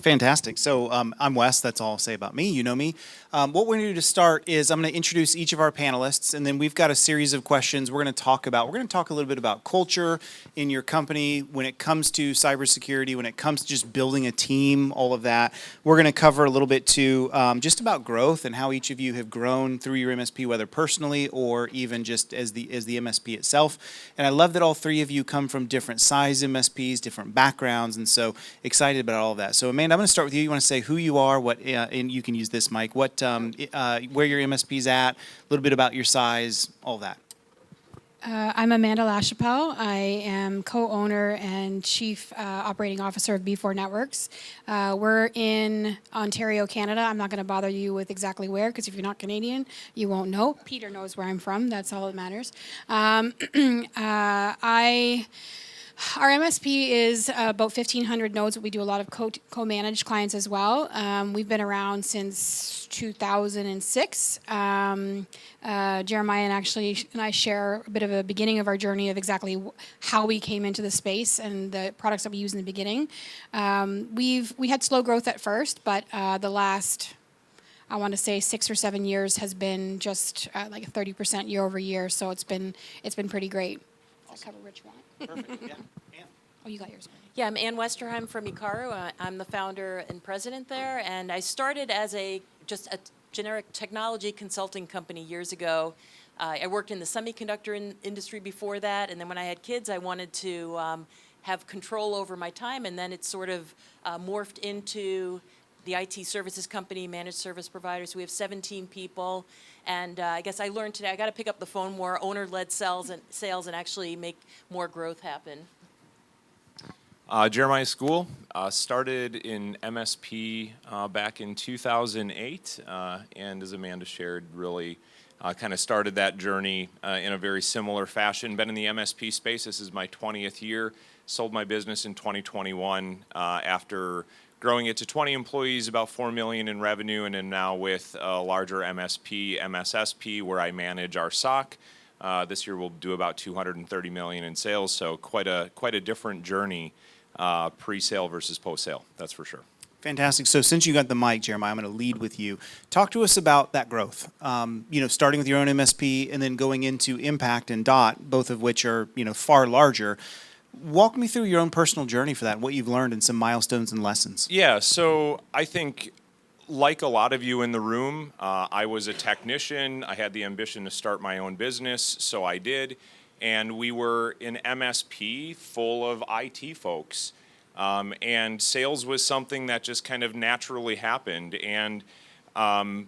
Fantastic. So I'm Wes. That's all I'll say about me. You know me. What we're going to do to start is I'm going to introduce each of our panelists, and then we've got a series of questions we're going to talk about. We're going to talk a little bit about culture in your company when it comes to cybersecurity, when it comes to just building a team, all of that. We're going to cover a little bit too, just about growth and how each of you have grown through your MSP, whether personally or even just as the MSP itself. And I love that all three of you come from different size MSPs, different backgrounds, and so excited about all of that. So Amanda, I'm going to start with you. You want to say who you are, what, and you can use this mic, where your MSP's at, a little bit about your size, all that. I'm Amanda LaChapelle. I am co-owner and chief operating officer of B4 Networks. We're in Ontario, Canada. I'm not going to bother you with exactly where, because if you're not Canadian, you won't know. Peter knows where I'm from. That's all that matters. Our MSP is about 1,500 nodes, but we do a lot of co-managed clients as well. We've been around since 2006. Jeremiah and I share a bit of a beginning of our journey of exactly how we came into the space and the products that we use in the beginning. We had slow growth at first, but the last, I want to say 6 or 7 years has been just like a 30% year over year. So it's been pretty great. Does that cover Rich one? Perfect. Yeah. Ann. Oh, you got yours. Yeah, I'm Ann Westerheim from Ikaru. I'm the founder and president there, and I started as just a generic technology consulting company years ago. I worked in the semiconductor industry before that, and then when I had kids, I wanted to have control over my time, and then it sort of morphed into the IT services company, managed service providers. We have 17 people, and I guess I learned today I got to pick up the phone more, owner-led sales, and actually make more growth happen. Jeremiah School started in MSP back in 2008, and as Amanda shared, really kind of started that journey in a very similar fashion. Been in the MSP space. This is my 20th year. Sold my business in 2021 after growing it to 20 employees, about $4 million in revenue, and then now with a larger MSP, MSSP, where I manage our SOC. This year we'll do about $230 million in sales, so quite a different journey, pre-sale versus post-sale, that's for sure. Fantastic. So since you got the mic, Jeremiah, I'm going to lead with you. Talk to us about that growth. Starting with your own MSP and then going into Impact and Dot, both of which are far larger. Walk me through your own personal journey for that, what you've learned and some milestones and lessons. Yeah, so I think like a lot of you in the room, I was a technician. I had the ambition to start my own business, so I did. And we were an MSP full of IT folks. And sales was something that just kind of naturally happened. And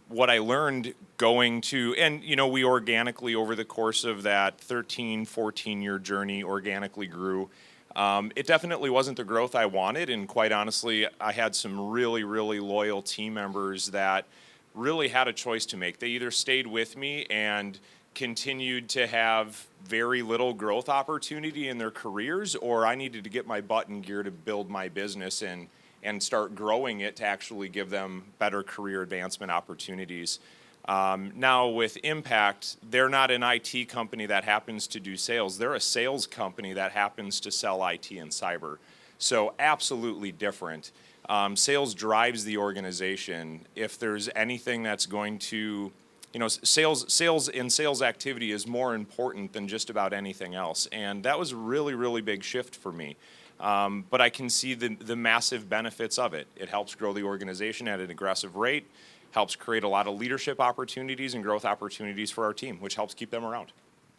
what I learned going to, and we organically over the course of that 13, 14-year journey organically grew. It definitely wasn't the growth I wanted, and quite honestly, I had some really, really loyal team members that really had a choice to make. They either stayed with me and continued to have very little growth opportunity in their careers, or I needed to get my butt in gear to build my business and start growing it to actually give them better career advancement opportunities. Now with Impact, they're not an IT company that happens to do sales. They're a sales company that happens to sell IT and cyber. So absolutely different. Sales drives the organization. If there's anything that's going to, sales and sales activity is more important than just about anything else. And that was a really, really big shift for me. But I can see the massive benefits of it. It helps grow the organization at an aggressive rate, helps create a lot of leadership opportunities and growth opportunities for our team, which helps keep them around.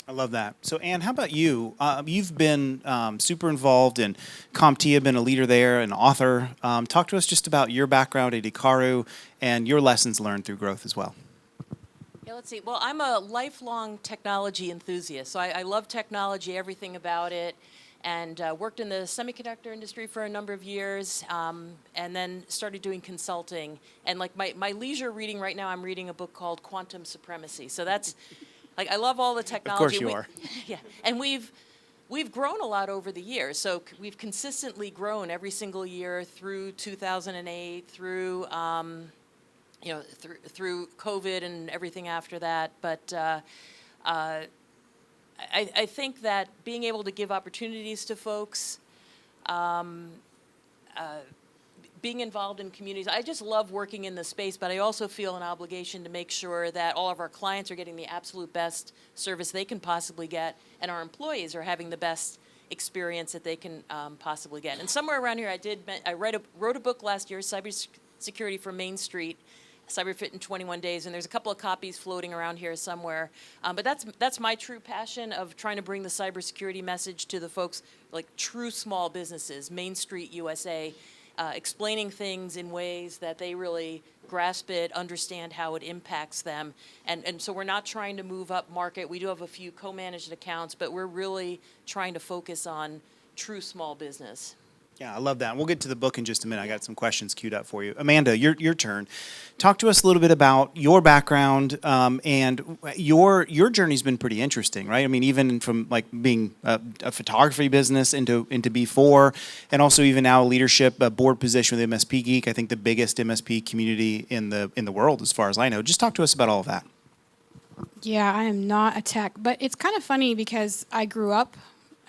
I love that. So, Ann, how about you? You've been super involved in CompTIA, been a leader there, an author. Talk to us just about your background at Ikaru and your lessons learned through growth as well. Yeah, let's see. Well, I'm a lifelong technology enthusiast, so I love technology, everything about it. And worked in the semiconductor industry for a number of years, and then started doing consulting. And like my leisure reading right now, I'm reading a book called Quantum Supremacy. So that's, like, I love all the technology. Of course you are. Yeah, and we've grown a lot over the years. So we've consistently grown every single year through 2008, through through COVID and everything after that. But I think that being able to give opportunities to folks, being involved in communities. I just love working in the space, but I also feel an obligation to make sure that all of our clients are getting the absolute best service they can possibly get, and our employees are having the best experience that they can possibly get. And somewhere around here, I wrote a book last year, Cybersecurity for Main Street, CyberFit in 21 Days, and there's a couple of copies floating around here somewhere. But that's my true passion of trying to bring the cybersecurity message to the folks, like true small businesses, Main Street USA, explaining things in ways that they really grasp it, understand how it impacts them. And so we're not trying to move up market. We do have a few co-managed accounts, but we're really trying to focus on true small business. Yeah, I love that. And we'll get to the book in just a minute. I got some questions queued up for you. Amanda, your turn. Talk to us a little bit about your background, and your journey's been pretty interesting, right? I mean, even from like being a photography business into B4, and also even now a leadership board position with MSP Geek. I think the biggest MSP community in the world, as far as I know. Just talk to us about all of that. Yeah, I am not a tech, but it's kind of funny because I grew up.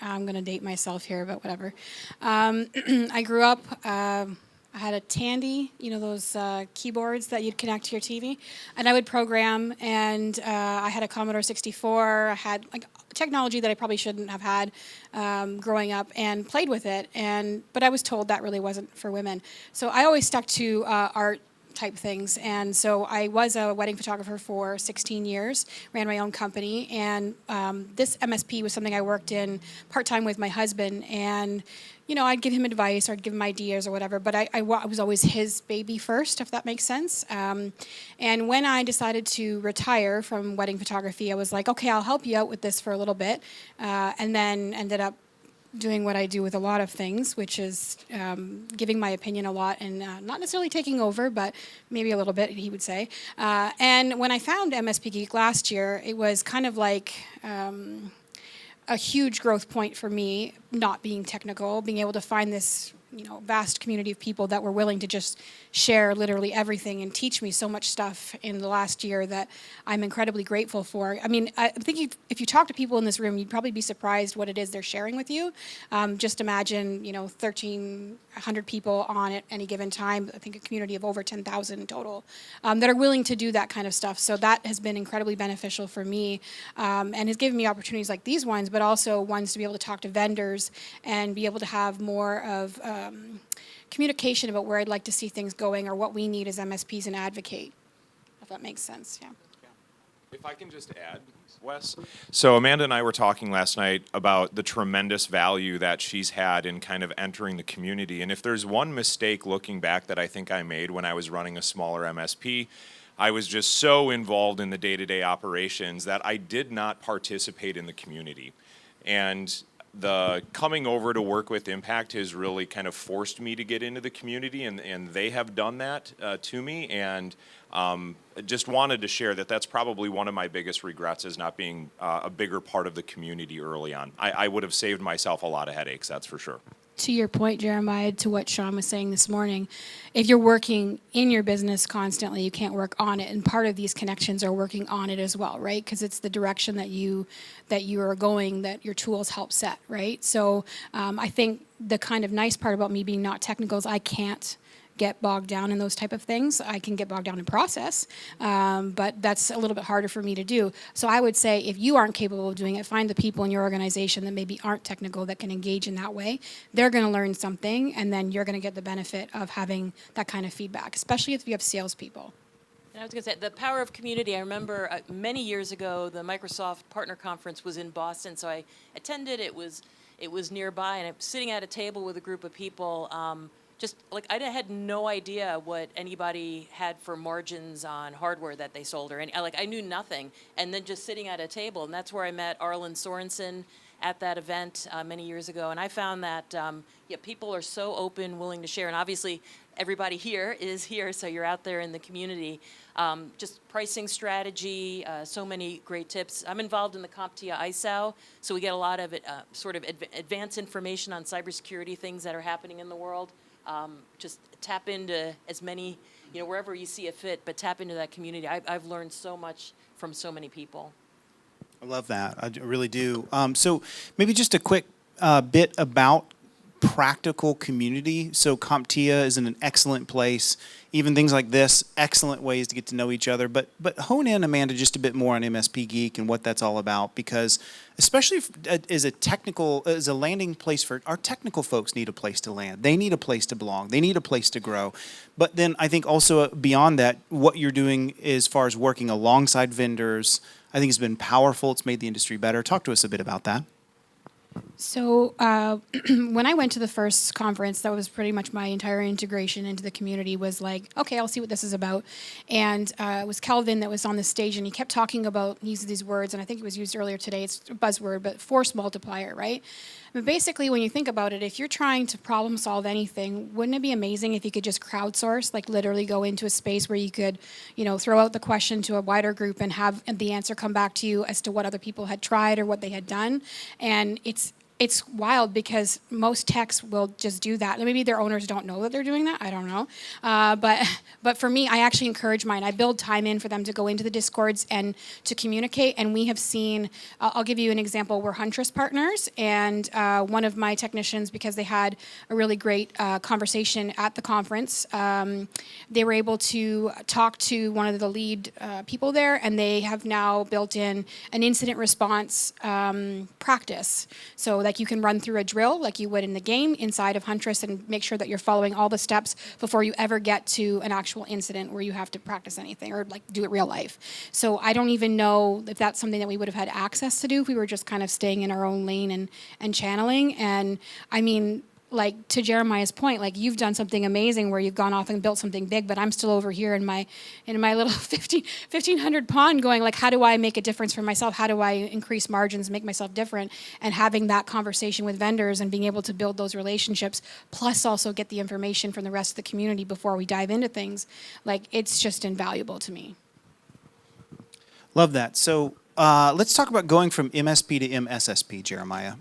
I'm going to date myself here, but whatever. I grew up, I had a Tandy, those keyboards that you'd connect to your TV, and I would program, and I had a Commodore 64. I had like technology that I probably shouldn't have had growing up, and played with it, but I was told that really wasn't for women. So I always stuck to art type things. And so I was a wedding photographer for 16 years, ran my own company, and this MSP was something I worked in part-time with my husband, and I'd give him advice, or I'd give him ideas or whatever, but I was always his baby first, if that makes sense. And when I decided to retire from wedding photography, I was like, okay, I'll help you out with this for a little bit, and then ended up doing what I do with a lot of things, which is giving my opinion a lot and not necessarily taking over, but maybe a little bit, he would say. And when I found MSP Geek last year, it was kind of like a huge growth point for me, not being technical, being able to find this vast community of people that were willing to just share literally everything and teach me so much stuff in the last year that I'm incredibly grateful for. I mean, I think if you talk to people in this room, you'd probably be surprised what it is they're sharing with you. Just imagine, 1,300 people on at any given time. I think a community of over 10,000 in total that are willing to do that kind of stuff. So that has been incredibly beneficial for me, and has given me opportunities like these ones, but also ones to be able to talk to vendors and be able to have more of communication about where I'd like to see things going, or what we need as MSPs and advocate, if that makes sense. Yeah. If I can just add, Wes. So Amanda and I were talking last night about the tremendous value that she's had in kind of entering the community. And if there's one mistake looking back that I think I made when I was running a smaller MSP, I was just so involved in the day-to-day operations that I did not participate in the community. And the coming over to work with Impact has really kind of forced me to get into the community, and they have done that to me, and just wanted to share that that's probably one of my biggest regrets, is not being a bigger part of the community early on. I would have saved myself a lot of headaches, that's for sure. To your point, Jeremiah, to what Sean was saying this morning, if you're working in your business constantly, you can't work on it. And part of these connections are working on it as well, right? Because it's the direction that you are going that your tools help set, right? So I think the kind of nice part about me being not technical is I can't get bogged down in those type of things. I can get bogged down in process, but that's a little bit harder for me to do. So I would say if you aren't capable of doing it, find the people in your organization that maybe aren't technical that can engage in that way. They're going to learn something, and then you're going to get the benefit of having that kind of feedback, especially if you have salespeople. And I was going to say, the power of community. I remember many years ago, the Microsoft Partner Conference was in Boston, so I attended. It was nearby, and I'm sitting at a table with a group of people. Just like I had no idea what anybody had for margins on hardware that they sold, or I knew nothing. And then just sitting at a table, and that's where I met Arlen Sorensen at that event many years ago. And I found that people are so open, willing to share, and obviously everybody here is here, so you're out there in the community. Just pricing strategy, so many great tips. I'm involved in the CompTIA ISAO, so we get a lot of sort of advanced information on cybersecurity, things that are happening in the world. Just tap into as many, wherever you see a fit, but tap into that community. I've learned so much from so many people. I love that. I really do. So maybe just a quick bit about practical community. So CompTIA is in an excellent place. Even things like this, excellent ways to get to know each other. But hone in, Amanda, just a bit more on MSP Geek and what that's all about, because especially as a landing place for our technical folks, need a place to land. They need a place to belong. They need a place to grow. But then I think also beyond that, what you're doing as far as working alongside vendors, I think has been powerful. It's made the industry better. Talk to us a bit about that. So when I went to the first conference, that was pretty much my entire integration into the community was like, okay, I'll see what this is about. And it was Kelvin that was on the stage, and he kept talking about, he used these words, and I think it was used earlier today, it's a buzzword, but force multiplier, right? But basically, when you think about it, if you're trying to problem solve anything, wouldn't it be amazing if you could just crowdsource, like literally go into a space where you could, throw out the question to a wider group and have the answer come back to you as to what other people had tried or what they had done? And it's wild because most techs will just do that. Maybe their owners don't know that they're doing that. I don't know. But for me, I actually encourage mine. I build time in for them to go into the Discords and to communicate. And we have seen, I'll give you an example. We're Huntress partners. And one of my technicians, because they had a really great conversation at the conference, they were able to talk to one of the lead people there. And they have now built in an incident response practice. So like you can run through a drill like you would in the game inside of Huntress and make sure that you're following all the steps before you ever get to an actual incident where you have to practice anything or like do it real life. So I don't even know if that's something that we would have had access to do if we were just kind of staying in our own lane and channeling. And I mean, like to Jeremiah's point, like you've done something amazing where you've gone off and built something big, but I'm still over here in my little 1,500 pond going like, how do I make a difference for myself? How do I increase margins, make myself different? And having that conversation with vendors and being able to build those relationships, plus also get the information from the rest of the community before we dive into things, like it's just invaluable to me. Love that. So let's talk about going from MSP to MSSP, Jeremiah.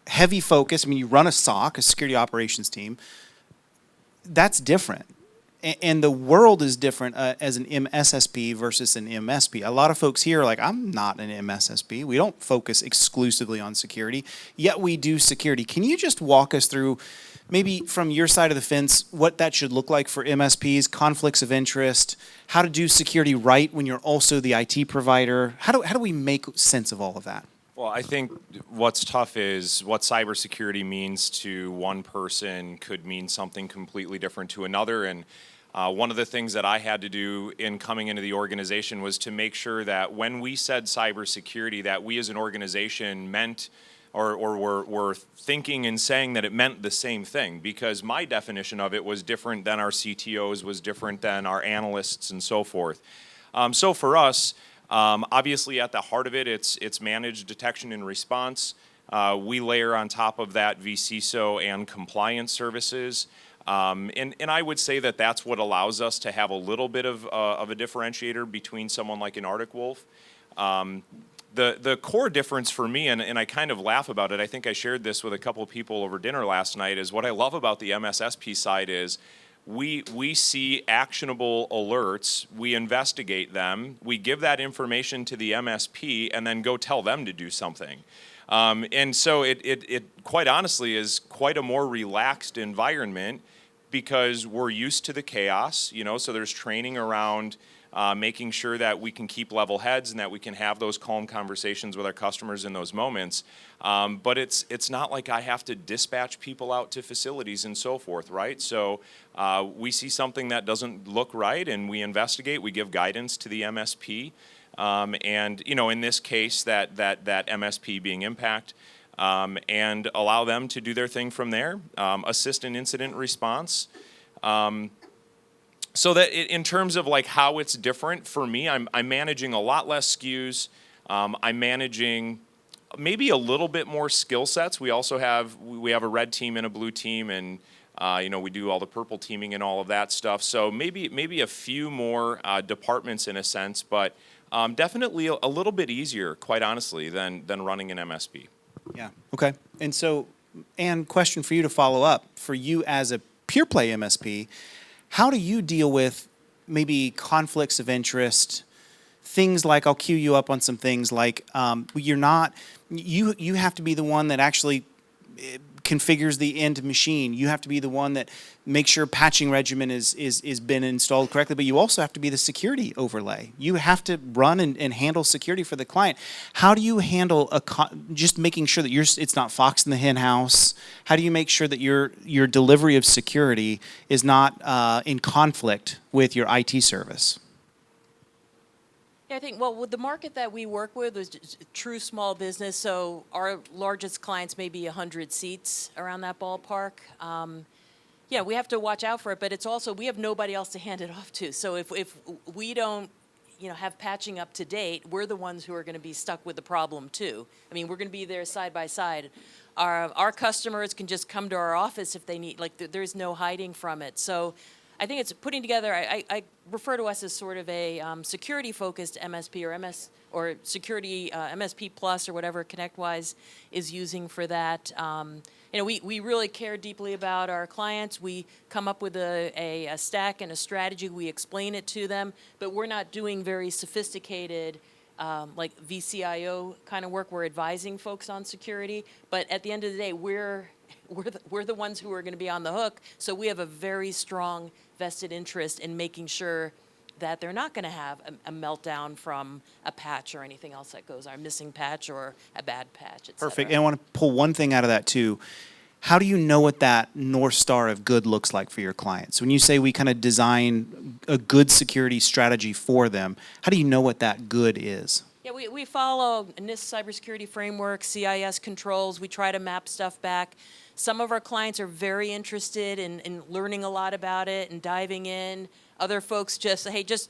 Heavy focus. I mean, you run a SOC, a security operations team. That's different. And the world is different as an MSSP versus an MSP. A lot of folks here are like, I'm not an MSSP. We don't focus exclusively on security, yet we do security. Can you just walk us through, maybe from your side of the fence, what that should look like for MSPs, conflicts of interest, how to do security right when you're also the IT provider? How do we make sense of all of that? Well, I think what's tough is what cybersecurity means to one person could mean something completely different to another. And one of the things that I had to do in coming into the organization was to make sure that when we said cybersecurity, that we as an organization meant or were thinking and saying that it meant the same thing, because my definition of it was different than our CTOs, was different than our analysts and so forth. So for us, obviously, at the heart of it, it's managed detection and response. We layer on top of that vCISO and compliance services. And I would say that that's what allows us to have a little bit of a differentiator between someone like an Arctic Wolf. The core difference for me, and I kind of laugh about it, I think I shared this with a couple of people over dinner last night, is what I love about the MSSP side is we see actionable alerts, we investigate them, we give that information to the MSP, and then go tell them to do something. And so it quite honestly is quite a more relaxed environment because we're used to the chaos, so there's training around making sure that we can keep level heads and that we can have those calm conversations with our customers in those moments. But it's not like I have to dispatch people out to facilities and so forth, right? So we see something that doesn't look right and we investigate, we give guidance to the MSP. And in this case, that MSP being Impact, and allow them to do their thing from there, assist in incident response. So that in terms of like how it's different for me, I'm managing a lot less SKUs. I'm managing maybe a little bit more skill sets. We also have a red team and a blue team, and we do all the purple teaming and all of that stuff. So maybe a few more departments in a sense, but definitely a little bit easier, quite honestly, than running an MSP. Yeah. Okay. And so, and question for you to follow up, for you as a pure play MSP, how do you deal with maybe conflicts of interest, things like, I'll cue you up on some things like you have to be the one that actually configures the end machine. You have to be the one that makes sure patching regimen is been installed correctly, but you also have to be the security overlay. You have to run and handle security for the client. How do you handle just making sure that it's not fox in the hen house? How do you make sure that your delivery of security is not in conflict with your IT service? Yeah, I think, well, with the market that we work with is true small business, so our largest clients may be 100 seats around that ballpark. Yeah, we have to watch out for it, but it's also, we have nobody else to hand it off to. So if we don't, have patching up to date, we're the ones who are going to be stuck with the problem too. I mean, we're going to be there side by side. Our customers can just come to our office if they need, like, there's no hiding from it. So I think it's putting together, I refer to us as sort of a security-focused MSP or security MSP Plus or whatever ConnectWise is using for that. We really care deeply about our clients. We come up with a stack and a strategy. We explain it to them, but we're not doing very sophisticated like VCIO kind of work. We're advising folks on security, but at the end of the day, we're the ones who are going to be on the hook. So we have a very strong vested interest in making sure that they're not going to have a meltdown from a patch or anything else that goes on, a missing patch or a bad patch, et cetera. Perfect. And I want to pull one thing out of that too. How do you know what that North Star of good looks like for your clients? When you say we kind of design a good security strategy for them, how do you know what that good is? Yeah, we follow NIST cybersecurity framework, CIS controls. We try to map stuff back. Some of our clients are very interested in learning a lot about it and diving in. Other folks just say, hey, just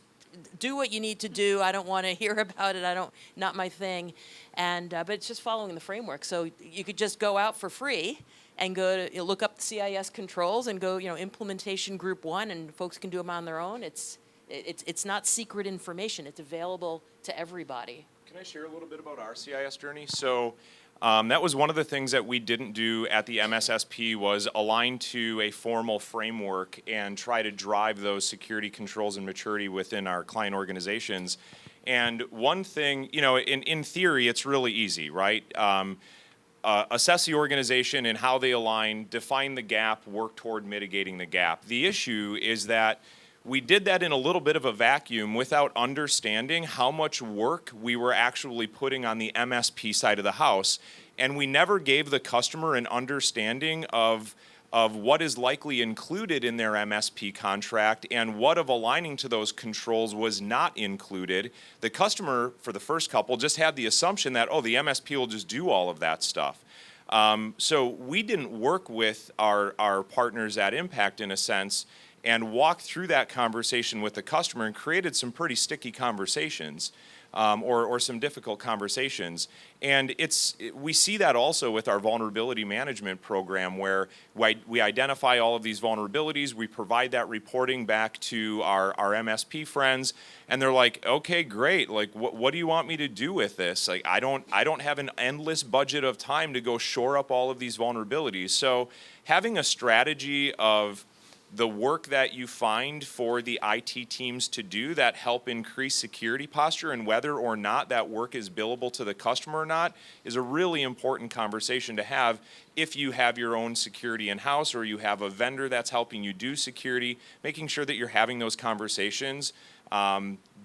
do what you need to do. I don't want to hear about it. Not my thing. But it's just following the framework. So you could just go out for free and go to look up the CIS controls and go, implementation group 1, and folks can do them on their own. It's not secret information. It's available to everybody. Can I share a little bit about our CIS journey? So that was one of the things that we didn't do at the MSSP was align to a formal framework and try to drive those security controls and maturity within our client organizations. And one thing, in theory, it's really easy, right? Assess the organization and how they align, define the gap, work toward mitigating the gap. The issue is that we did that in a little bit of a vacuum without understanding how much work we were actually putting on the MSP side of the house, and we never gave the customer an understanding of what is likely included in their MSP contract and what of aligning to those controls was not included. The customer, for the first couple, just had the assumption that, the MSP will just do all of that stuff. So we didn't work with our partners at Impact, in a sense, and walk through that conversation with the customer and created some pretty sticky conversations or some difficult conversations. And we see that also with our vulnerability management program where we identify all of these vulnerabilities, we provide that reporting back to our MSP friends, and they're like, okay, great, like what do you want me to do with this? Like I don't have an endless budget of time to go shore up all of these vulnerabilities. So having a strategy of the work that you find for the IT teams to do that help increase security posture and whether or not that work is billable to the customer or not is a really important conversation to have if you have your own security in-house or you have a vendor that's helping you do security, making sure that you're having those conversations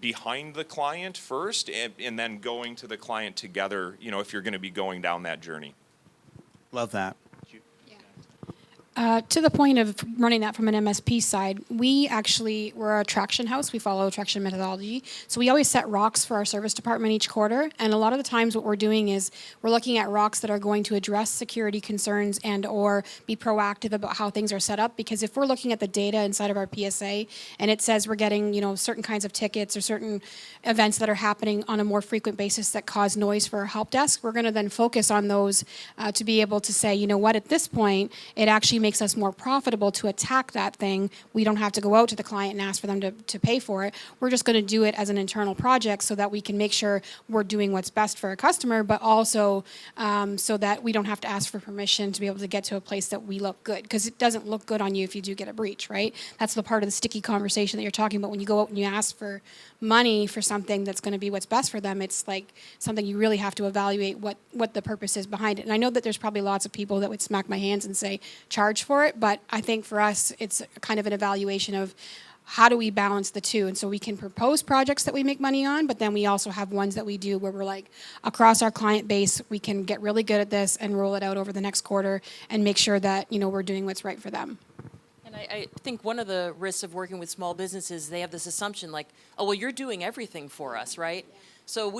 behind the client first and then going to the client together, if you're going to be going down that journey. Love that. To the point of running that from an MSP side, we're a traction house. We follow a traction methodology. So we always set rocks for our service department each quarter. And a lot of the times what we're doing is we're looking at rocks that are going to address security concerns and or be proactive about how things are set up. Because if we're looking at the data inside of our PSA and it says we're getting, certain kinds of tickets or certain events that are happening on a more frequent basis that cause noise for our help desk, we're going to then focus on those to be able to say, at this point, it actually makes us more profitable to attack that thing. We don't have to go out to the client and ask for them to pay for it. We're just going to do it as an internal project so that we can make sure we're doing what's best for our customer, but also so that we don't have to ask for permission to be able to get to a place that we look good. Because it doesn't look good on you if you do get a breach, right? That's the part of the sticky conversation that you're talking about. When you go out and you ask for money for something that's going to be what's best for them, it's like something you really have to evaluate what the purpose is behind it. And I know that there's probably lots of people that would smack my hands and say charge for it, but I think for us it's kind of an evaluation of how do we balance the two. And so we can propose projects that we make money on, but then we also have ones that we do where we're like, across our client base, we can get really good at this and roll it out over the next quarter and make sure that, we're doing what's right for them. And I think one of the risks of working with small businesses, they have this assumption like, oh, well, you're doing everything for us, right? So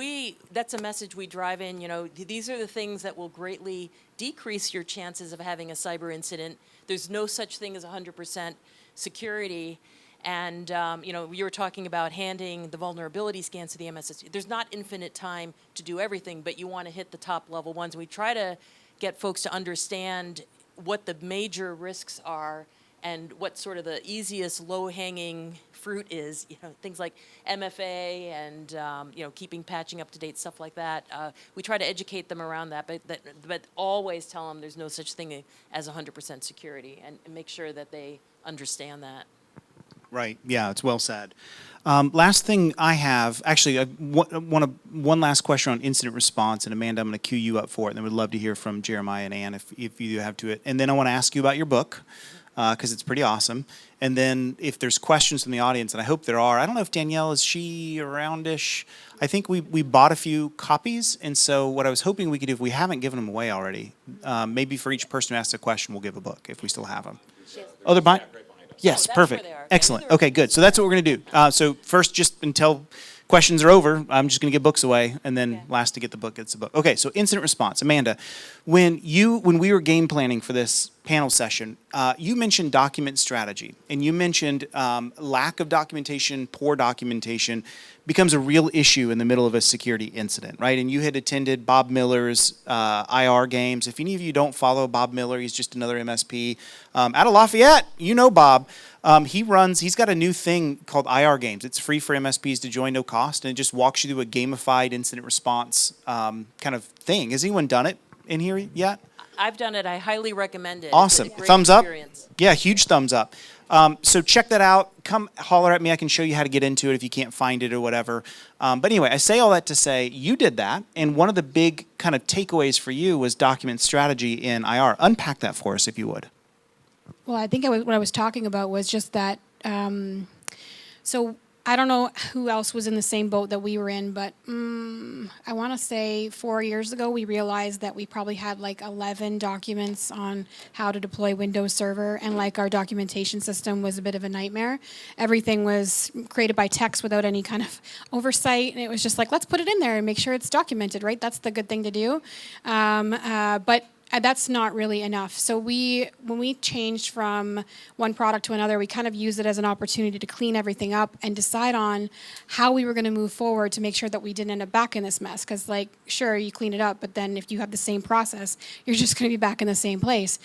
that's a message we drive in, these are the things that will greatly decrease your chances of having a cyber incident. There's no such thing as 100% security. And, you were talking about handing the vulnerability scans to the MSSP. There's not infinite time to do everything, but you want to hit the top level ones. We try to get folks to understand what the major risks are and what sort of the easiest low-hanging fruit is, things like MFA and, keeping patching up to date, stuff like that. We try to educate them around that, but always tell them there's no such thing as 100% security and make sure that they understand that. Right. Yeah, it's well said. Last thing I have, actually, I want one last question on incident response, and Amanda, I'm going to cue you up for it, and I would love to hear from Jeremiah and Ann if you have to it. And then I want to ask you about your book, because it's pretty awesome. And then if there's questions from the audience, and I hope there are, I don't know if Danielle, is she around-ish? I think we bought a few copies, and so what I was hoping we could do, if we haven't given them away already, maybe for each person who asks a question, we'll give a book, if we still have them. Oh, they're behind? Yes, that's perfect. where they are. Excellent. Okay, good. So that's what we're going to do. So first, just until questions are over, I'm just going to give books away, and then last to get the book gets the book. Okay, so incident response. Amanda, when we were game planning for this panel session, you mentioned document strategy, and you mentioned lack of documentation, poor documentation becomes a real issue in the middle of a security incident, right? And you had attended Bob Miller's IR games. If any of you don't follow Bob Miller, he's just another MSP out of Lafayette. You know Bob. He's got a new thing called IR games. It's free for MSPs to join, no cost, and it just walks you through a gamified incident response kind of thing. Has anyone done it in here yet? I've done it. I highly recommend it. Awesome. It's a great Thumbs experience. up? Yeah, huge thumbs up. So check that out. Come holler at me. I can show you how to get into it if you can't find it or whatever. But anyway, I say all that to say you did that, and one of the big kind of takeaways for you was document strategy in IR. Unpack that for us if you would. Well, I think what I was talking about was just that, so I don't know who else was in the same boat that we were in, but I want to say 4 years ago, we realized that we probably had like 11 documents on how to deploy Windows Server, and like our documentation system was a bit of a nightmare. Everything was created by text without any kind of oversight, and it was just like, let's put it in there and make sure it's documented, right? That's the good thing to do. But that's not really enough. So when we changed from one product to another, we kind of used it as an opportunity to clean everything up and decide on how we were going to move forward to make sure that we didn't end up back in this mess. Because, sure, you clean it up, but then if you have the same process, you're just going to be back in the same place.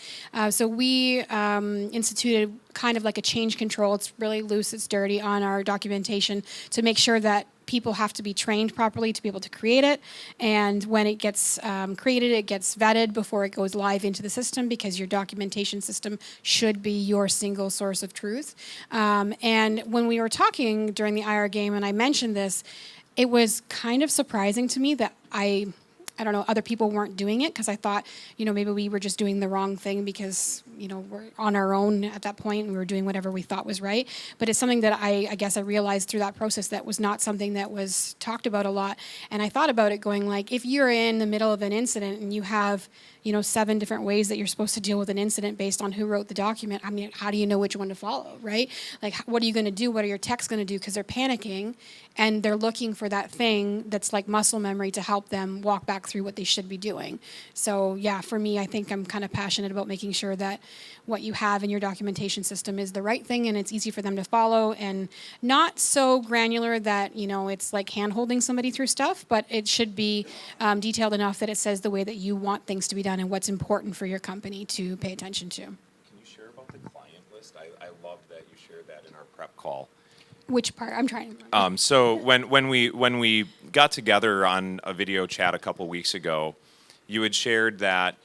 So we instituted kind of like a change control. It's really loose, it's dirty on our documentation to make sure that people have to be trained properly to be able to create it. And when it gets created, it gets vetted before it goes live into the system, because your documentation system should be your single source of truth. And when we were talking during the IR game, and I mentioned this, it was kind of surprising to me that I don't know, other people weren't doing it, because I thought, maybe we were just doing the wrong thing because, we're on our own at that point and we were doing whatever we thought was right. But it's something that I guess I realized through that process that was not something that was talked about a lot. And I thought about it going if you're in the middle of an incident and you have, 7 different ways that you're supposed to deal with an incident based on who wrote the document, I mean, how do you know which one to follow, right? What are you going to do? What are your techs going to do? Because they're panicking and they're looking for that thing that's like muscle memory to help them walk back through what they should be doing. So yeah, for me, I think I'm kind of passionate about making sure that what you have in your documentation system is the right thing and it's easy for them to follow, and not so granular that, it's like hand-holding somebody through stuff, but it should be detailed enough that it says the way that you want things to be done and what's important for your company to pay attention to. Can you shared that in our prep call. Which part? I'm trying to remember. So when we got together on a video chat a couple weeks ago, you had shared that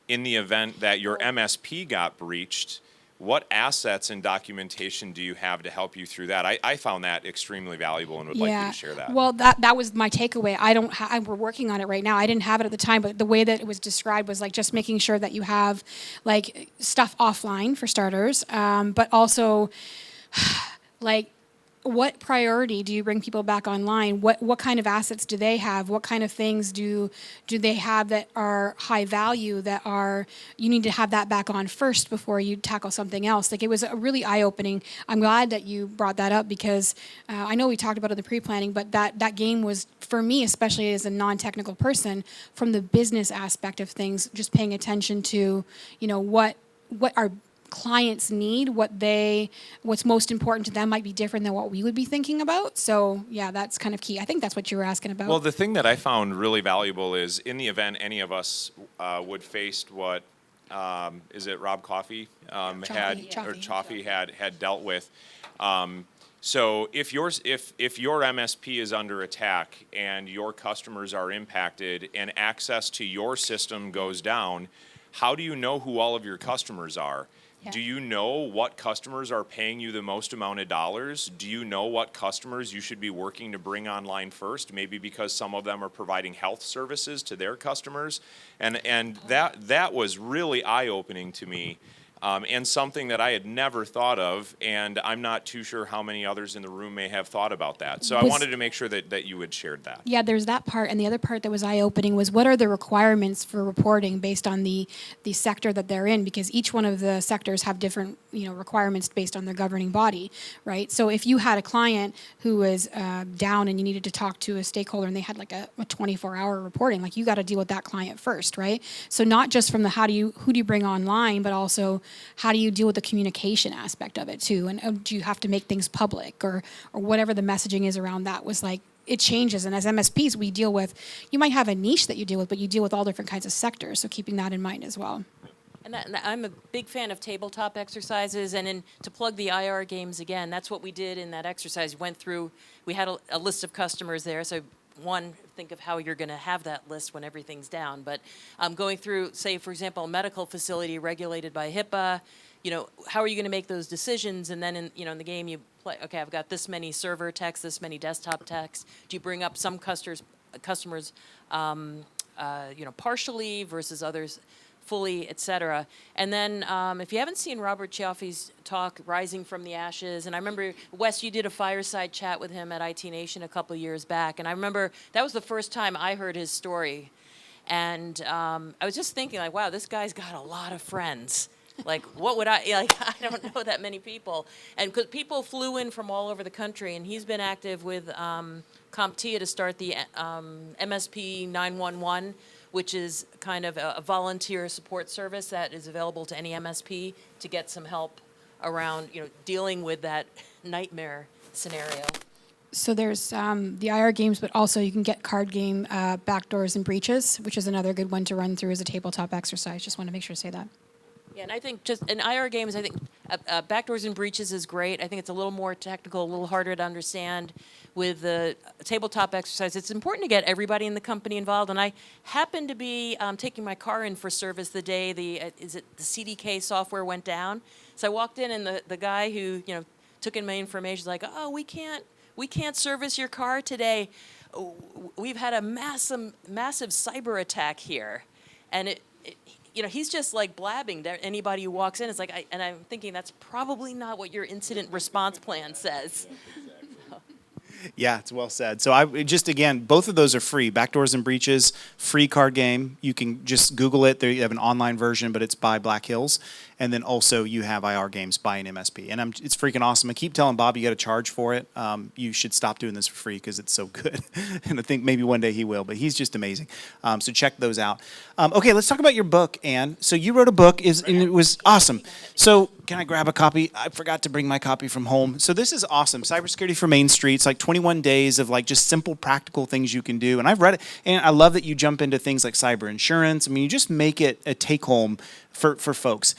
in the event that your MSP got breached, what assets and documentation do you have to help you through that? I found that extremely valuable and would like you to share that. Well, that was my takeaway. I don't. We're working on it right now. I didn't have it at the time, but the way that it was described was like just making sure that you have like stuff offline for starters, but also like what priority do you bring people back online? What kind of assets do they have? What kind of things do they have that are high value that are you need to have that back on first before you tackle something else? Like it was a really eye-opening. I'm glad that you brought that up because I know we talked about it in the pre-planning, but that game was for me, especially as a non-technical person, from the business aspect of things, just paying attention to what our clients need, what's most important to them might be different than what we would be thinking about. So yeah, that's kind of key. I think that's what you were asking about. Well, the thing that I found really valuable is in the event any of us would face what is it Rob Coffey Chaffee had dealt with. So if your MSP is under attack and your customers are impacted and access to your system goes down, how do you know who all of your customers are? Yeah. Do you know what customers are paying you the most amount of dollars? Do you know what customers you should be working to bring online first? Maybe because some of them are providing health services to their customers. And that was really eye-opening to me. And something that I had never thought of, and I'm not too sure how many others in the room may have thought about that. So I wanted to make sure that you had shared that. Yeah, there's that part, and the other part that was eye-opening was what are the requirements for reporting based on the sector that they're in, because each one of the sectors have different requirements based on their governing body, right? So if you had a client who was down and you needed to talk to a stakeholder and they had like a 24-hour reporting, like you got to deal with that client first, right? So not just from the who do you bring online, but also how do you deal with the communication aspect of it too? And do you have to make things public or whatever the messaging is around that was like, it changes. And as MSPs, we deal with, you might have a niche that you deal with, but you deal with all different kinds of sectors. So keeping that in mind as well. And I'm a big fan of tabletop exercises, and to plug the IR games again, that's what we did in that exercise. We had a list of customers there, so one, think of how you're going to have that list when everything's down. But going through, say, for example, a medical facility regulated by HIPAA, how are you going to make those decisions? And then in the game you play, okay, I've got this many server techs, this many desktop techs. Do you bring up some customers partially versus others fully, et cetera. And then if you haven't seen Robert Ciaffe's talk, Rising from the Ashes, and I remember, Wes, you did a fireside chat with him at IT Nation a couple of years back, and I remember that was the first time I heard his story. And I was just thinking, like, wow, this guy's got a lot of friends. Like, what would I don't know that many people. And because people flew in from all over the country, and he's been active with CompTIA to start the MSP 911, which is kind of a volunteer support service that is available to any MSP to get some help around, dealing with that nightmare scenario. So there's the IR games, but also you can get card game backdoors and breaches, which is another good one to run through as a tabletop exercise. Just want to make sure to say that. Yeah, and I think just in IR games, I think backdoors and breaches is great. I think it's a little more technical, a little harder to understand. With the tabletop exercise, it's important to get everybody in the company involved. And I happened to be taking my car in for service the day the CDK software went down. So I walked in, and the guy who took in my information was like, "Oh, we can't service your car today. We've had a massive cyber attack here," and he's just like blabbing to anybody who walks in. It's like, and I'm thinking that's probably not what your incident response plan says. Yeah, it's well said. So again, both of those are free. Backdoors and Breaches, free card game. You can just Google it. There you have an online version, but it's by Black Hills. And then also you have IR games by an MSP. And it's freaking awesome. I keep telling Bob you got to charge for it. You should stop doing this for free because it's so good. And I think maybe one day he will, but he's just amazing. So check those out. Okay, let's talk about your book, Ann. So you wrote a book, and it was awesome. So can I grab a copy? I forgot to bring my copy from home. So this is awesome. Cybersecurity for Main Street. It's like 21 days of like just simple, practical things you can do. And I've read it, and I love that you jump into things like cyber insurance. I mean, you just make it a take-home for folks.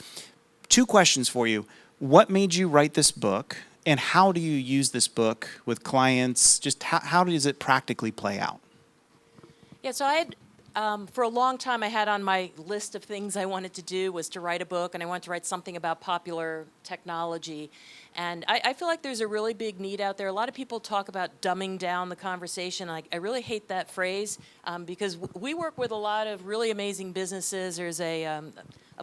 2 questions for you. What made you write this book, and how do you use this book with clients? Just how does it practically play out? Yeah, so I had, for a long time, I had on my list of things I wanted to do was to write a book, and I wanted to write something about popular technology. And I feel like there's a really big need out there. A lot of people talk about dumbing down the conversation. I really hate that phrase because we work with a lot of really amazing businesses. There's a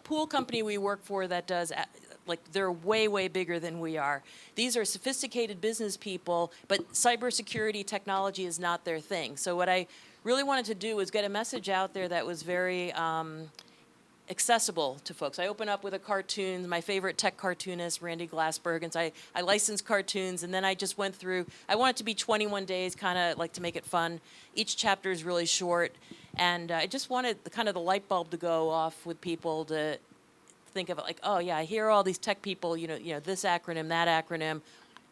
pool company we work for that does like they're way, way bigger than we are. These are sophisticated business people, but cybersecurity technology is not their thing. So what I really wanted to do was get a message out there that was very accessible to folks. I open up with a cartoon, my favorite tech cartoonist, Randy Glassberg, and so I licensed cartoons, and then I just went through, I want it to be 21 days, kind of like to make it fun. Each chapter is really short, and I just wanted kind of the light bulb to go off with people to think of it like, oh yeah, I hear all these tech people, you know, this acronym, that acronym.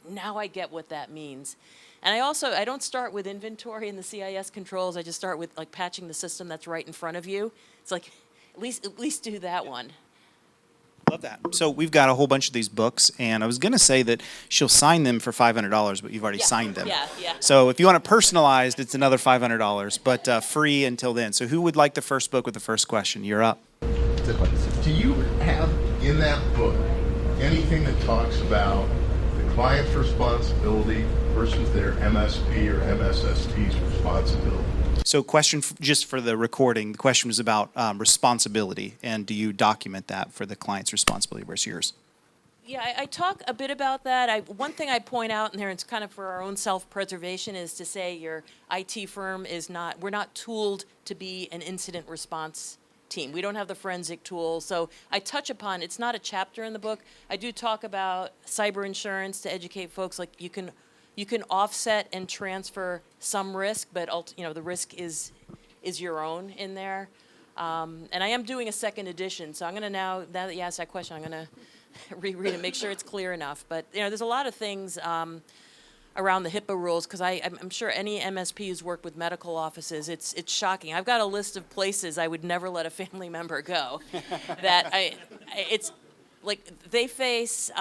Now I get what that means. And I don't start with inventory and the CIS controls. I just start with like patching the system that's right in front of you. It's like, at least do that one. Love that. So we've got a whole bunch of these books, and I was going to say that she'll sign them for $500, but you've already signed them. Yeah. So if you want it personalized, it's another $500, but free until then. So who would like the first book with the first question? You're up. Do you have in that book anything that talks about the client's responsibility versus their MSP or MSSP's responsibility? So question just for the recording, the question was about responsibility, and do you document that for the client's responsibility versus yours? Yeah, I talk a bit about that. One thing I point out in there, and it's kind of for our own self-preservation, is to say your IT firm we're not tooled to be an incident response team. We don't have the forensic tools. So I touch upon, it's not a chapter in the book. I do talk about cyber insurance to educate folks, like you can offset and transfer some risk, but the risk is your own in there. And I am doing a second edition, so I'm going to now that you asked that question, I'm going to reread it, make sure it's clear enough. But there's a lot of things around the HIPAA rules, because I'm sure any MSP who's worked with medical offices, it's shocking. I've got a list of places I would never let a family member go. It's like they face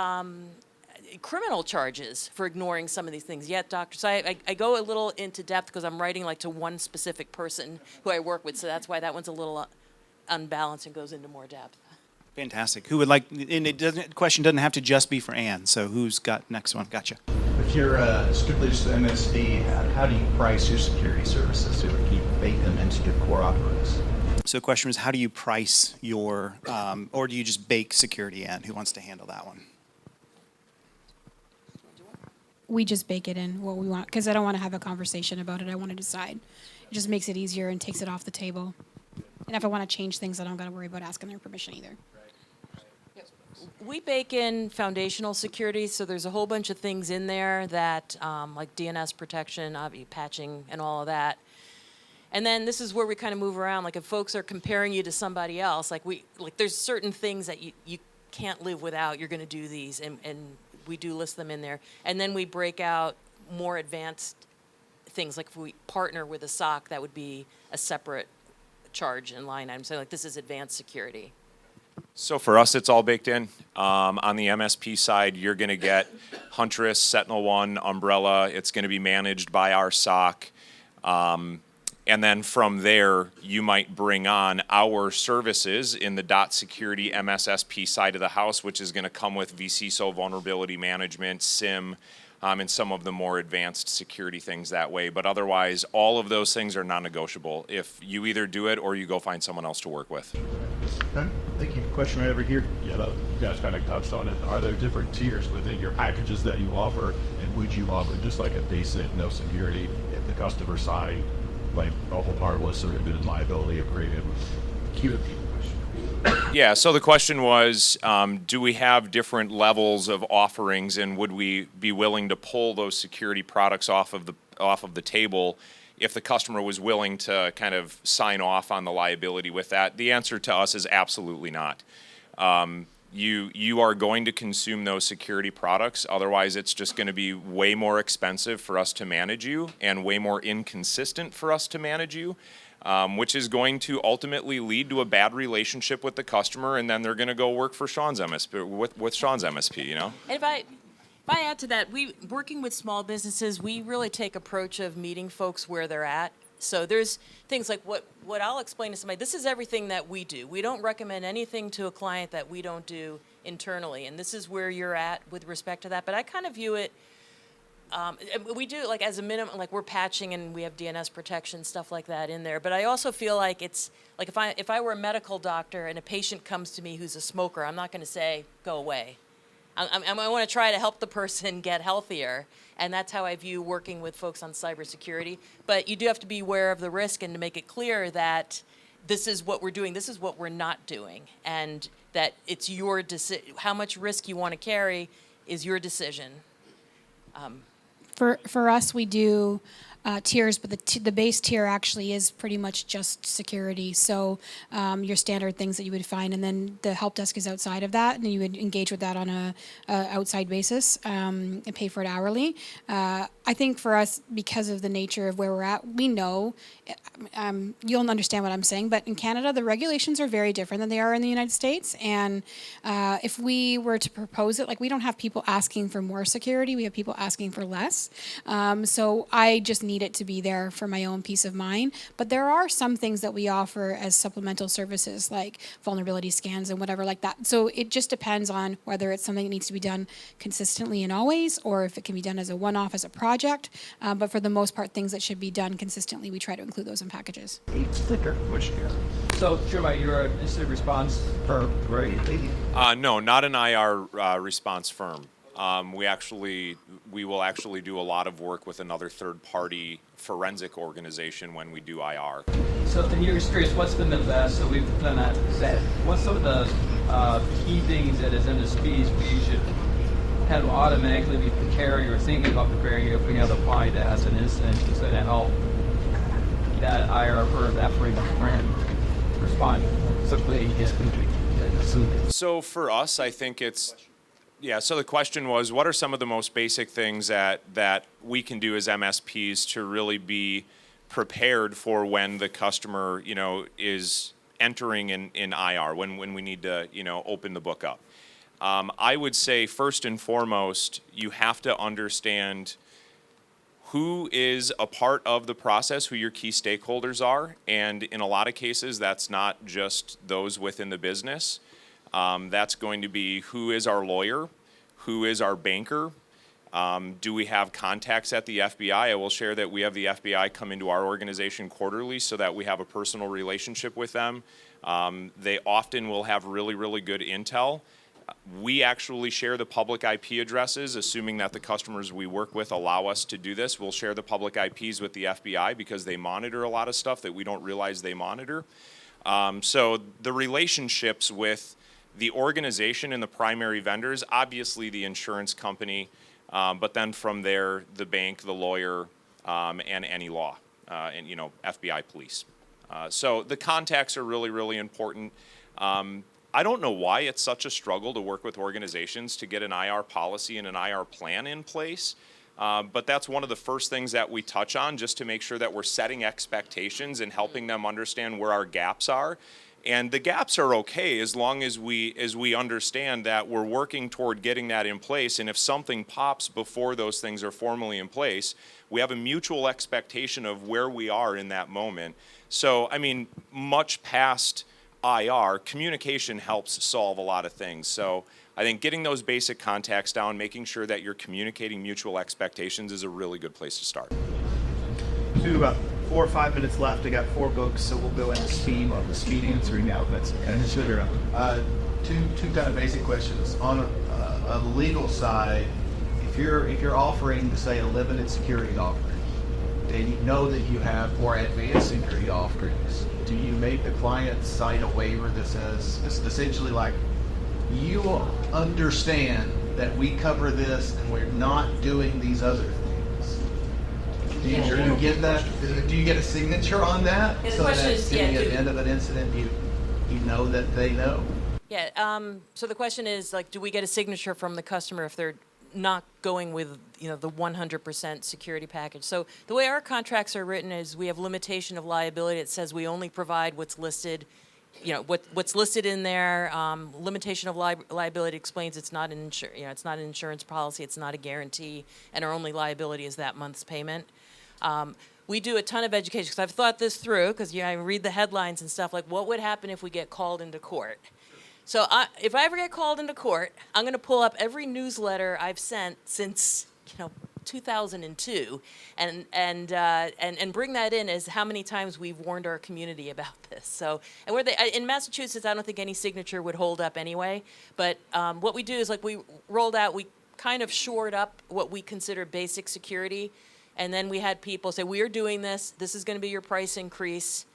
criminal charges for ignoring some of these things. Yet, doctor, so I go a little into depth because I'm writing like to one specific person who I work with, so that's why that one's a little unbalanced and goes into more depth. Fantastic. Who would like, and the question doesn't have to just be for Ann, so who's got next one? Gotcha. If you're strictly just an MSP, how do you price your security services to keep bake them into your core offerings? So the question was, how do you price your, or do you just bake security in? Who wants to handle that one? We just bake it in what we want, because I don't want to have a conversation about it. I want to decide. It just makes it easier and takes it off the table. And if I want to change things, I don't got to worry about asking their permission either. We bake in foundational security, so there's a whole bunch of things in there that, like DNS protection, patching, and all of that. And then this is where we kind of move around. Like if folks are comparing you to somebody else, there's certain things that you can't live without. You're going to do these, and we do list them in there. And then we break out more advanced things. Like if we partner with a SOC, that would be a separate charge and line item. So like this is advanced security. So for us, it's all baked in. On the MSP side, you're going to get Huntress, SentinelOne, Umbrella. It's going to be managed by our SOC. And then from there, you might bring on our services in the .security MSSP side of the house, which is going to come with vCISO vulnerability management, SIM, and some of the more advanced security things that way. But otherwise, all of those things are non-negotiable. If you either do it or you go find someone else to work with. Okay. Thank you. Question right over here. Yeah, you guys kind of touched on it. Are there different tiers within your packages that you offer, and would you offer just like a basic no security if the customer side, like a whole harmless or limited liability agreement? Keep it. Yeah, so the question was, do we have different levels of offerings, and would we be willing to pull those security products off of the table if the customer was willing to kind of sign off on the liability with that? The answer to us is absolutely not. You are going to consume those security products. Otherwise, it's just going to be way more expensive for us to manage you and way more inconsistent for us to manage you, which is going to ultimately lead to a bad relationship with the customer, and then they're going to go work for Sean's MSP with Sean's MSP. You know. And if I add to that, working with small businesses, we really take approach of meeting folks where they're at. So there's things like what I'll explain to somebody, this is everything that we do. We don't recommend anything to a client that we don't do internally, and this is where you're at with respect to that. But I kind of view it, we do like as a minimum, like we're patching and we have DNS protection, stuff like that in there. But I also feel like it's, like if I were a medical doctor and a patient comes to me who's a smoker, I'm not going to say, go away. I want to try to help the person get healthier, and that's how I view working with folks on cybersecurity. But you do have to be aware of the risk and to make it clear that this is what we're doing, this is what we're not doing, and that it's your decision. How much risk you want to carry is your decision. For us, we do tiers, but the base tier actually is pretty much just security. So your standard things that you would find, and then the help desk is outside of that, and you would engage with that on a outside basis and pay for it hourly. I think for us, because of the nature of where we're at, we know, you'll understand what I'm saying, but in Canada, the regulations are very different than they are in the United States. And if we were to propose it, like we don't have people asking for more security, we have people asking for less. So I just need it to be there for my own peace of mind. But there are some things that we offer as supplemental services, like vulnerability scans and whatever like that. So it just depends on whether it's something that needs to be done consistently and always, or if it can be done as a one-off, as a project. But for the most part, things that should be done consistently, we try to include those in packages. So, Jeremiah, you're an incident response firm, right? No, not an IR response firm. We will actually do a lot of work with another third-party forensic organization when we do IR. So, in your experience, what's been the best? So, we've done that. What's some of the key things that as MSPs we should have automatically be preparing or thinking about preparing if we have applied as an incident so that help that IR or that brand respond quickly? So for us, I think it's, so the question was, what are some of the most basic things that we can do as MSPs to really be prepared for when the customer, is entering in IR, when we need to, open the book up? I would say first and foremost, you have to understand who is a part of the process, who your key stakeholders are. And in a lot of cases, that's not just those within the business. That's going to be who is our lawyer, who is our banker. Do we have contacts at the FBI? I will share that we have the FBI come into our organization quarterly so that we have a personal relationship with them. They often will have really, really good intel. We actually share the public IP addresses, assuming that the customers we work with allow us to do this. We'll share the public IPs with the FBI because they monitor a lot of stuff that we don't realize they monitor. So the relationships with the organization and the primary vendors, obviously the insurance company, but then from there, the bank, the lawyer, and any law, and FBI, police. So the contacts are really, really important. I don't know why it's such a struggle to work with organizations to get an IR policy and an IR plan in place, but that's one of the first things that we touch on, just to make sure that we're setting expectations and helping them understand where our gaps are. And the gaps are okay as long as we understand that we're working toward getting that in place. And if something pops before those things are formally in place, we have a mutual expectation of where we are in that moment. So, much past IR, communication helps solve a lot of things. So I think getting those basic contacts down, making sure that you're communicating mutual expectations is a really good place to start. To about 4 or 5 minutes left. I got 4 books, so we'll go into speed answering now. That's two kind of basic questions. On the legal side, if you're offering to say a limited security offering, and you know that you have more advanced security offerings, do you make the client sign a waiver that says, it's essentially like, you will understand that we cover this and we're not doing these other things? Do you get that? Do you get a signature on that? Yeah, the So question that is, in yeah, the event of an incident, you know that they know? Yeah, so the question is, like, do we get a signature from the customer if they're not going with, the 100% security package? So the way our contracts are written is we have limitation of liability. It says we only provide what's listed, what's listed in there. Limitation of liability explains it's not an it's not an insurance policy, it's not a guarantee, and our only liability is that month's payment. We do a ton of education because I've thought this through, because I read the headlines and stuff like, what would happen if we get called into court? So if I ever get called into court, I'm going to pull up every newsletter I've sent since 2002, and bring that in as how many times we've warned our community about this. So, and in Massachusetts, I don't think any signature would hold up anyway. But what we do is, like, we kind of shored up what we consider basic security, and then we had people say, we are doing this. This is going to be your price increase.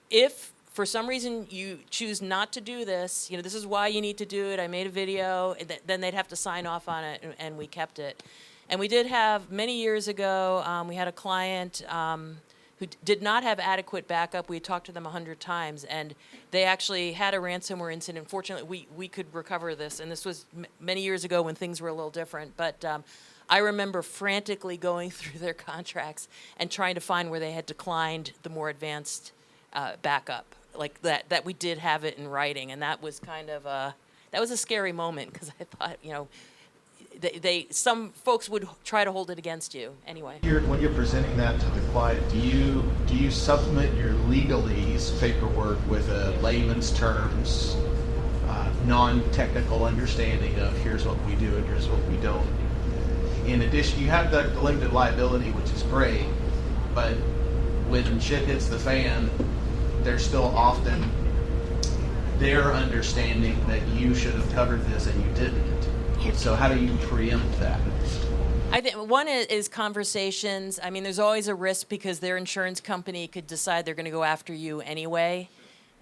If for some reason you choose not to do this, this is why you need to do it. I made a video, and then they'd have to sign off on it, and we kept it. And we did have, many years ago, we had a client who did not have adequate backup. We had talked to them 100 times, and they actually had a ransomware incident. Fortunately, we could recover this, and this was many years ago when things were a little different. But I remember frantically going through their contracts and trying to find where they had declined the more advanced backup, like that we did have it in writing, and that was kind of that was a scary moment, because I thought, some folks would try to hold it against you anyway. When you're presenting that to the client, do you supplement your legalese paperwork with a layman's terms, non-technical understanding of here's what we do and here's what we don't? In addition, you have the limited liability, which is great, but when shit hits the fan, there's still often their understanding that you should have covered this and you didn't. So how do you preempt that? I think one is conversations. I mean, there's always a risk because their insurance company could decide they're going to go after you anyway.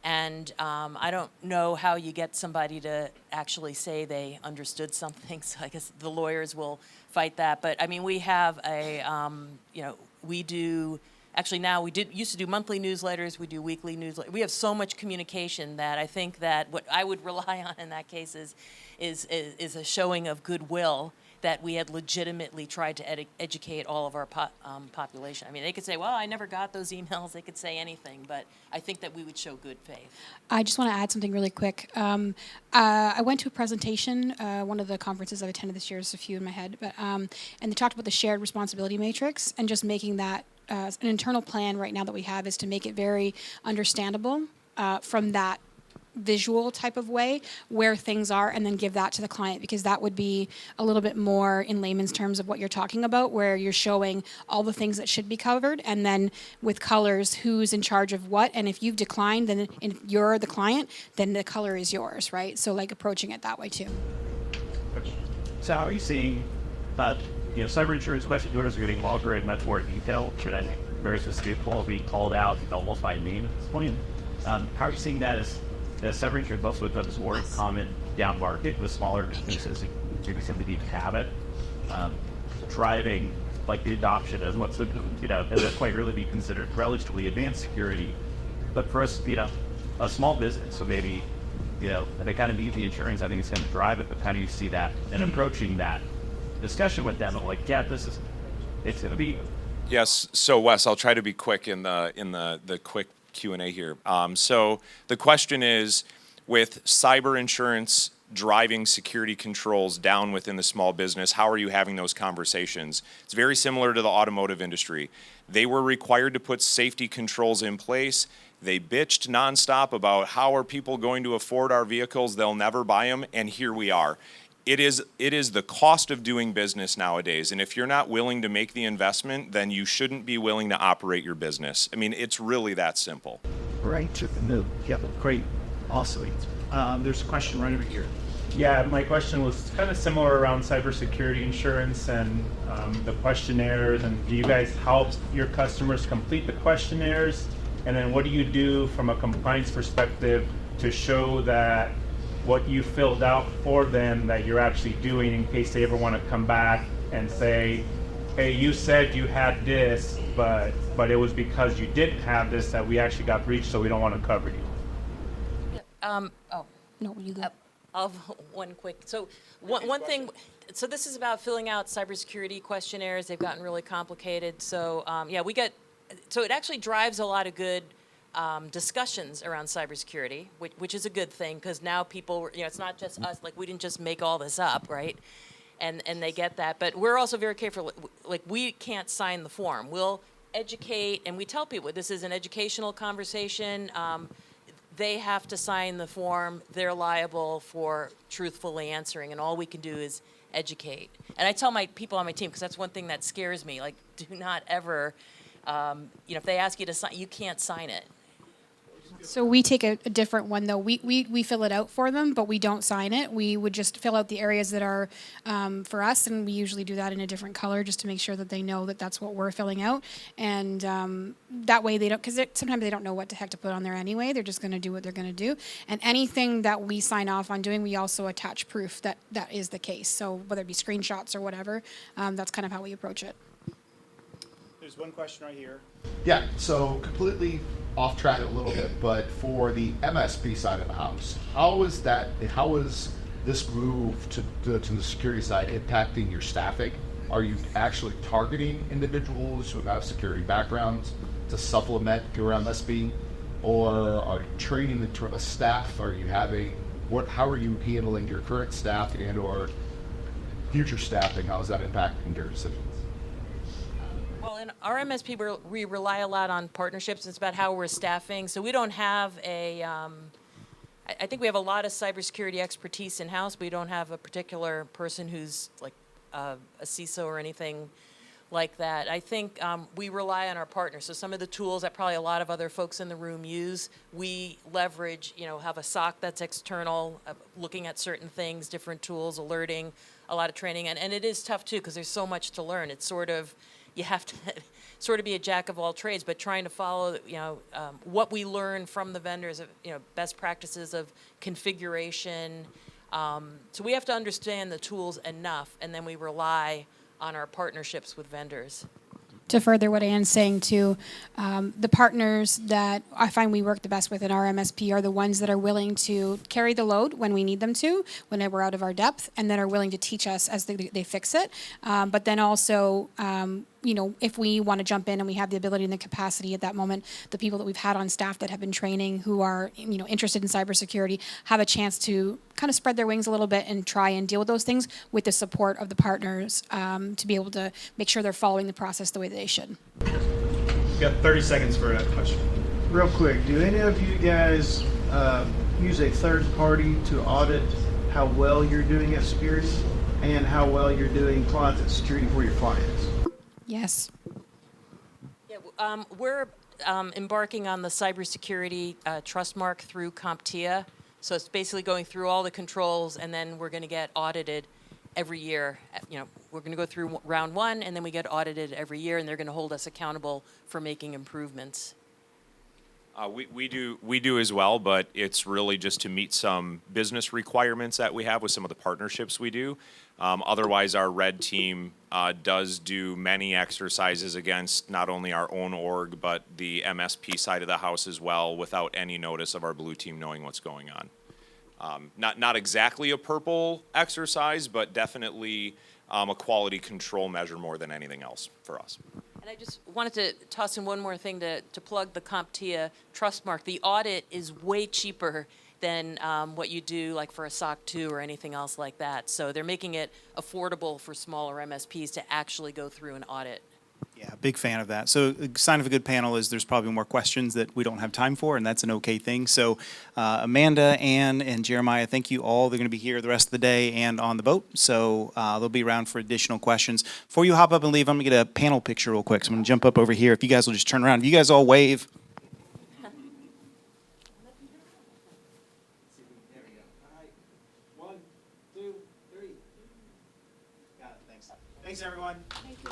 And I don't know how you get somebody to actually say they understood something. So I guess the lawyers will fight that. But I mean, we have we do. Actually, now used to do monthly newsletters. We do weekly newsletters. We have so much communication that I think that what I would rely on in that case is a showing of goodwill that we had legitimately tried to educate all of our population. I mean, they could say, well, I never got those emails. They could say anything, but I think that we would show good faith. I just want to add something really quick. I went to a presentation, one of the conferences I've attended this year, there's a few in my head, but and they talked about the shared responsibility matrix, and just making that an internal plan right now that we have is to make it very understandable from that visual type of way where things are, and then give that to the client, because that would be a little bit more in layman's terms of what you're talking about, where you're showing all the things that should be covered, and then with colors who's in charge of what, and if you've declined, then if you're the client, then the color is yours, right? So like approaching it that way too. So how are you seeing that cyber insurance question orders are getting longer and much more detailed, and I think very specific people being called out almost by name at this point? How are you seeing that as cyber insurance also becomes more common down market with smaller businesses who maybe simply need to have it, driving like the adoption as what's at that point really be considered relatively advanced security, but for us, a small business, so maybe they kind of need the insurance. I think it's going to drive it, but how do you see that and approaching that discussion with them? Like, yeah, it's going to be. Yes. So Wes, I'll try to be quick in the quick Q&A here. So the question is, with cyber insurance driving security controls down within the small business, how are you having those conversations? It's very similar to the automotive industry. They were required to put safety controls in place. They bitched nonstop about how are people going to afford our vehicles? They'll never buy them, and here we are. It is the cost of doing business nowadays, and if you're not willing to make the investment, then you shouldn't be willing to operate your business. I mean, it's really that simple. Right. No. Yep. Great. Awesome. There's a question right over here. Yeah, my question was kind of similar around cybersecurity insurance and the questionnaires. And do you guys help your customers complete the questionnaires? And then what do you do from a compliance perspective to show that what you filled out for them that you're actually doing, in case they ever want to come back and say, hey, you said you had this, but it was because you didn't have this that we actually got breached, so we don't want to cover you. No, you go. Of one quick, so one thing, so this is about filling out cybersecurity questionnaires. They've gotten really complicated. So yeah, so it actually drives a lot of good discussions around cybersecurity, which is a good thing because now people, it's not just us, like we didn't just make all this up, right? And they get that. But we're also very careful, like we can't sign the form. We'll educate, and we tell people this is an educational conversation. They have to sign the form. They're liable for truthfully answering, and all we can do is educate. And I tell my people on my team, because that's one thing that scares me, like, do not ever, if they ask you to sign, you can't sign it. So we take a different one, though. We fill it out for them, but we don't sign it. We would just fill out the areas that are for us, and we usually do that in a different color just to make sure that they know that that's what we're filling out. And that way they don't, because sometimes they don't know what the heck to put on there anyway. They're just going to do what they're going to do. And anything that we sign off on doing, we also attach proof that that is the case. So whether it be screenshots or whatever, that's kind of how we approach it. There's one question right here. Yeah, so completely off track a little bit, but for the MSP side of the house, how is this move to the security side impacting your staffing? Are you actually targeting individuals who have security backgrounds to supplement your MSP, or are you training the staff? Are you how are you handling your current staff and or future staffing? How is that impacting your decisions? Well, in our MSP, we rely a lot on partnerships. It's about how we're staffing. So we don't have I think we have a lot of cybersecurity expertise in-house. We don't have a particular person who's like a CISO or anything like that. I think we rely on our partners. So some of the tools that probably a lot of other folks in the room use, we leverage, have a SOC that's external, looking at certain things, different tools, alerting, a lot of training. And it is tough, too, because there's so much to learn. It's sort of, you have to sort of be a jack of all trades, but trying to follow, what we learn from the vendors, best practices of configuration. So we have to understand the tools enough, and then we rely on our partnerships with vendors. To further what Anne's saying too, the partners that I find we work the best with in our MSP are the ones that are willing to carry the load when we need them to, when we're out of our depth, and that are willing to teach us as they fix it. But then also, if we want to jump in and we have the ability and the capacity at that moment, the people that we've had on staff that have been training who are, interested in cybersecurity have a chance to kind of spread their wings a little bit and try and deal with those things with the support of the partners to be able to make sure they're following the process the way that they should. We've got 30 seconds for a question. Real quick, do any of you guys use a third party to audit how well you're doing at security and how well you're doing clients at security for your clients? Yes. Yeah, we're embarking on the cybersecurity trust mark through CompTIA. So it's basically going through all the controls, and then we're going to get audited every year. We're going to go through round one, and then we get audited every year, and they're going to hold us accountable for making improvements. We do as well, but it's really just to meet some business requirements that we have with some of the partnerships we do. Otherwise, our red team does do many exercises against not only our own org, but the MSP side of the house as well, without any notice of our blue team knowing what's going on. Not exactly a purple exercise, but definitely a quality control measure more than anything else for us. And I just wanted to toss in one more thing to plug the CompTIA trust mark. The audit is way cheaper than what you do like for a SOC 2 or anything else like that. So they're making it affordable for smaller MSPs to actually go through an audit. Yeah, big fan of that. So a sign of a good panel is there's probably more questions that we don't have time for, and that's an okay thing. So Amanda, Ann, and Jeremiah, thank you all. They're going to be here the rest of the day and on the boat, so they'll be around for additional questions. Before you hop up and leave, I'm going to get a panel picture real quick. So I'm going to jump up over here. If you guys will just turn around. If you guys all wave. There we go. All right. 1, 2, 3. Got it. Thanks. Thanks, everyone. Thank you.